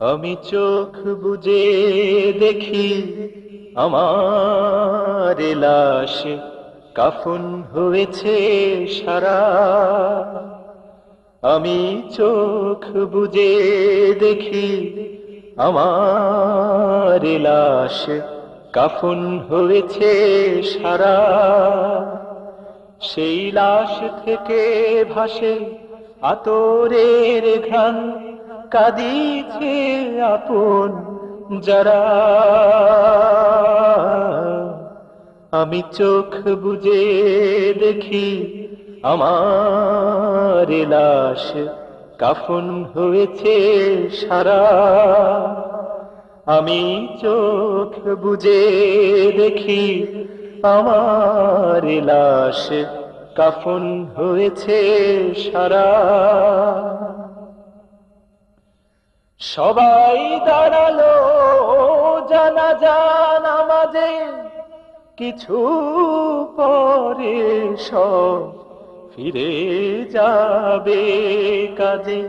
আমি চোখ বুজে দেখি আমার লাশ কাফন হয়েছে সারা। আমি চোখ বুজে দেখি আমার লাশ কাফন হয়েছে সারা। সেই লাশ থেকে ভাসে আতরের ঘ্রাণ, কাঁদিছে আপন যারা। আমি চোখ বুজে দেখি আমার লাশ কাফন হয়েছে সারা। আমি চোখ বুজে দেখি আমার লাশ কাফন হয়েছে সারা। সবাই দাঁড়ালো জানাজা নামাজে, কিছু পরে সব ফিরে যাবে কাজে।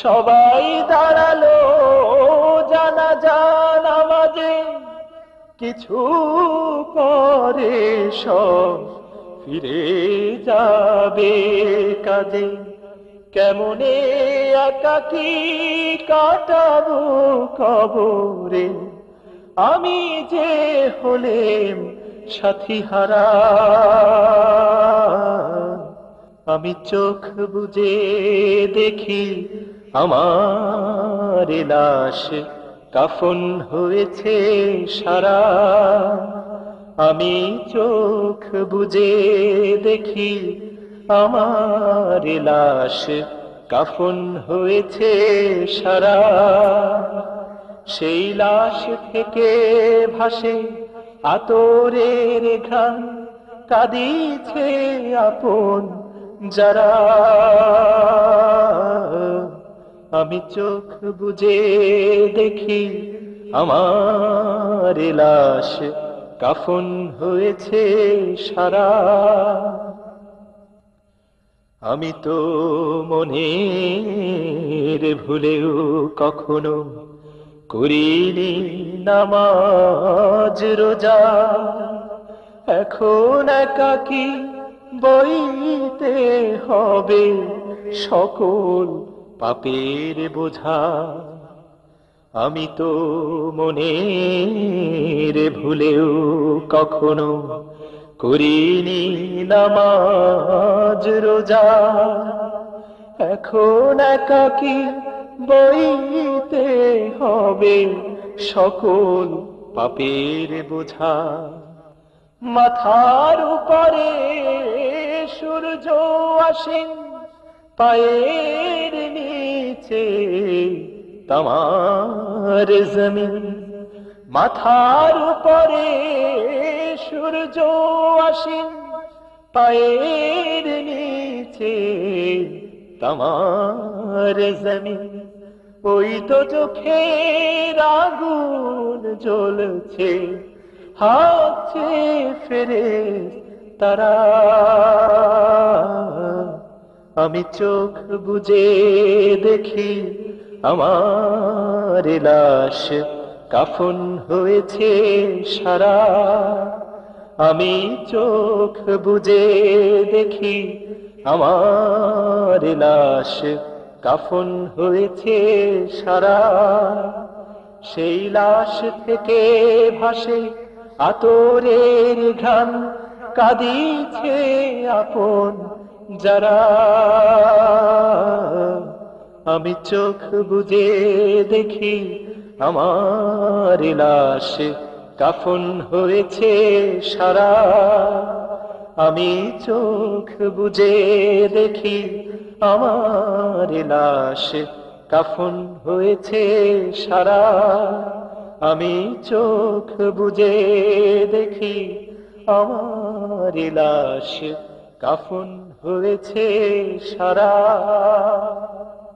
সবাই দাঁড়ালো জানাজা নামাজে, কিছু পরে সব ফিরে যাবে কাজে। কেমনে একাকী কাটাবো কবরে, আমি যে হলেম সাথী হারা। আমি চোখ বুজে দেখি আমার লাশ কাফন হয়েছে সারা। আমি চোখ বুজে দেখি আমার লাশ কাফন হয়েছে সারা। সেই লাশ থেকে ভাসে আতরের ঘ্রাণ, কাঁদিছে আপন যারা। আমি চোখ বুজে দেখি আমার লাশ কাফন হয়েছে সারা। আমি তো মনের ভুলেও কখনো করিনি নামাজ রোজা। এখন একাকী বইতে হবে সকল পাপের বোঝা। আমি তো মনের ভুলেও কখনো করিনি নামাজ রোজা। এখন একাকী বইতে হবে সকল পাপের বোঝা। মাথার উপরে সূর্য আসেন, পায়ের নিচে তামার জমিন। মাথার উপরে সূর্য আসেন, পায়ের নিচে তামার জমিন। ওই তো চোখের আগুন জ্বলছে, হাঁকছে ফেরেশতারা। আমি চোখ বুজে দেখি আমার লাশ কাফন হয়েছে সারা। আমি চোখ বুজে দেখি আমার লাশ কাফন হয়েছে সারা। সেই লাশ থেকে ভাসে আতরের ঘ্রাণ, কাঁদিছে আপন যারা। আমি চোখ বুজে দেখি আমার লাশ কাফন হয়েছে সারা। আমি চোখ বুজে দেখি আমার লাশ কাফন হয়েছে সারা। আমি চোখ বুজে দেখি আমার লাশ কাফন হয়েছে সারা।